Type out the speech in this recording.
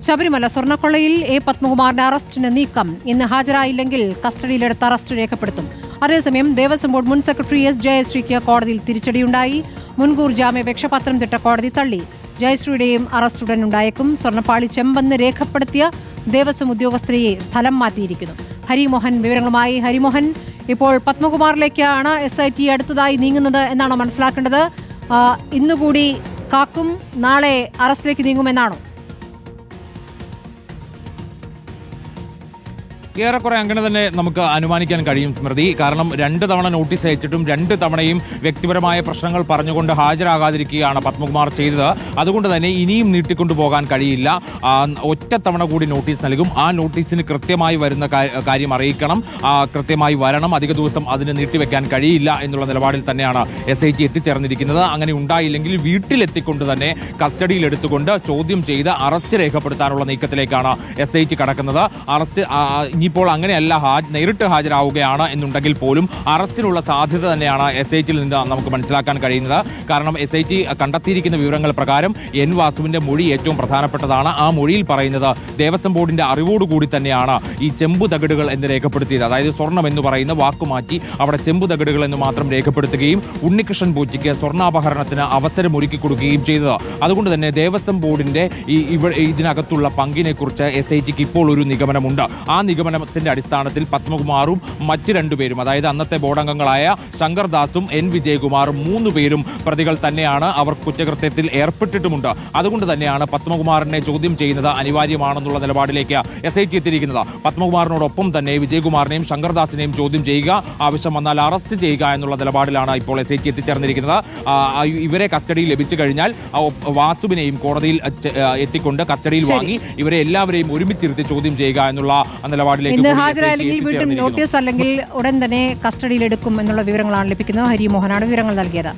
Sabarimala സ്വർണ്ണക്കൊള്ളയിൽ A പത്മകുമാറിന്റെ അറസ്റ്റിന് നീക്കം. ഇന്ന് ഹാജരായില്ലെങ്കിൽ കസ്റ്റഡിയിലെടുത്ത് അറസ്റ്റ് രേഖപ്പെടുത്തും. അതേസമയം ദേവസ്വം ബോർഡ് മുൻ സെക്രട്ടറി എസ് ജയശ്രീക്ക് കോടതിയിൽ തിരിച്ചടിയുണ്ടായി. മുൻകൂർ ജാമ്യാപേക്ഷ പത്തനംതിട്ട കോടതി തള്ളി. ജയശ്രീയുടെയും അറസ്റ്റ് ഉടൻ ഉണ്ടായേക്കും. സ്വർണ്ണപ്പാളി ചെമ്പെന്ന് രേഖപ്പെടുത്തിയ ദേവസ്വം ഉദ്യോഗസ്ഥരെയെ സ്ഥലം മാറ്റിയിരിക്കുന്നു. ഹരിമോഹൻ വിവരങ്ങളുമായി. ഹരിമോഹൻ, ഇപ്പോൾ പത്മകുമാറിലേക്കാണ് SIT അടുത്തതായി നീങ്ങുന്നത് എന്നാണോ മനസ്സിലാക്കേണ്ടത്? ഇന്നുകൂടി കാക്കും, നാളെ അറസ്റ്റിലേക്ക് നീങ്ങുമെന്നാണോ? ഏറെക്കുറെ അങ്ങനെ തന്നെ നമുക്ക് അനുമാനിക്കാൻ കഴിയും സ്മൃതി. കാരണം 2 തവണ നോട്ടീസ് അയച്ചിട്ടും 2 തവണയും വ്യക്തിപരമായ പ്രശ്നങ്ങൾ പറഞ്ഞുകൊണ്ട് ഹാജരാകാതിരിക്കുകയാണ് പത്മകുമാർ ചെയ്തത്. അതുകൊണ്ട് തന്നെ ഇനിയും നീട്ടിക്കൊണ്ടുപോകാൻ കഴിയില്ല. ഒറ്റത്തവണ കൂടി നോട്ടീസ് നൽകും. ആ നോട്ടീസിന് കൃത്യമായി വരുന്ന കാര്യം അറിയിക്കണം, കൃത്യമായി വരണം. അധിക ദിവസം അതിന് നീട്ടിവെക്കാൻ കഴിയില്ല എന്നുള്ള നിലപാടിൽ തന്നെയാണ് SIT എത്തിച്ചേർന്നിരിക്കുന്നത്. അങ്ങനെ ഉണ്ടായില്ലെങ്കിൽ വീട്ടിലെത്തിക്കൊണ്ട് തന്നെ കസ്റ്റഡിയിലെടുത്തുകൊണ്ട് ചോദ്യം ചെയ്ത് അറസ്റ്റ് രേഖപ്പെടുത്താനുള്ള നീക്കത്തിലേക്കാണ് SIT കടക്കുന്നത്. അറസ്റ്റ് ഇനിയിപ്പോൾ അങ്ങനെയല്ല, നേരിട്ട് ഹാജരാവുകയാണ് എന്നുണ്ടെങ്കിൽ പോലും അറസ്റ്റിനുള്ള സാധ്യത തന്നെയാണ് SITയിൽ നിന്ന് നമുക്ക് മനസ്സിലാക്കാൻ കഴിയുന്നത്. കാരണം SIT കണ്ടെത്തിയിരിക്കുന്ന വിവരങ്ങൾ പ്രകാരം N വാസുവിന്റെ മൊഴി ഏറ്റവും പ്രധാനപ്പെട്ടതാണ്. ആ മൊഴിയിൽ പറയുന്നത് ദേവസ്വം ബോർഡിന്റെ അറിവോടുകൂടി തന്നെയാണ് ഈ ചെമ്പു തകിടുകൾ എന്ന് രേഖപ്പെടുത്തിയത്. അതായത് സ്വർണം എന്ന് പറയുന്ന വാക്കുമാറ്റി അവിടെ ചെമ്പു തകിടുകൾ എന്ന് മാത്രം രേഖപ്പെടുത്തുകയും ഉണ്ണികൃഷ്ണൻ പോറ്റിക്ക് സ്വർണ്ണാപഹരണത്തിന് അവസരം ഒരുക്കി കൊടുക്കുകയും ചെയ്തത്. അതുകൊണ്ട് തന്നെ ദേവസ്വം ബോർഡിന്റെ ഇതിനകത്തുള്ള പങ്കിനെ കുറിച്ച് SITക്ക് ഇപ്പോൾ ഒരു നിഗമനമുണ്ട്. ആ നിഗമനത്തിന്റെ അടിസ്ഥാനത്തിൽ പത്മകുമാറും മറ്റ് 2 പേരും, അതായത് അന്നത്തെ ബോർഡംഗങ്ങളായ ശങ്കർദാസും N വിജയകുമാറും 3 പേരും പ്രതികൾ തന്നെയാണ്. അവർ കുറ്റകൃത്യത്തിൽ ഏർപ്പെട്ടിട്ടുമുണ്ട്. അതുകൊണ്ട് തന്നെയാണ് പത്മകുമാറിനെ ചോദ്യം ചെയ്യുന്നത് അനിവാര്യമാണെന്നുള്ള നിലപാടിലേക്ക് SIT എത്തിയിരിക്കുന്നത്. പത്മകുമാറിനോടൊപ്പം തന്നെ വിജയകുമാറിനെയും ശങ്കർദാസിനെയും ചോദ്യം ചെയ്യുക, ആവശ്യം വന്നാൽ അറസ്റ്റ് ചെയ്യുക എന്നുള്ള നിലപാടിലാണ് ഇപ്പോൾ SIT എത്തിച്ചേർന്നിരിക്കുന്നത്. ഇവരെ കസ്റ്റഡിയിൽ ലഭിച്ചു കഴിഞ്ഞാൽ വാസുവിനെയും കോടതിയിൽ എത്തിക്കൊണ്ട് കസ്റ്റഡിയിൽ വാങ്ങി ഇവരെ എല്ലാവരെയും ഒരുമിച്ചിരുത്തി ചോദ്യം ചെയ്യുക എന്നുള്ള ഇന്ന് ഹാജരായില്ലെങ്കിൽ വീണ്ടും നോട്ടീസ് അല്ലെങ്കിൽ ഉടൻ തന്നെ കസ്റ്റഡിയിലെടുക്കും എന്നുള്ള വിവരങ്ങളാണ് ലഭിക്കുന്നത്. ഹരിമോഹനാണ് വിവരങ്ങൾ നൽകിയത്.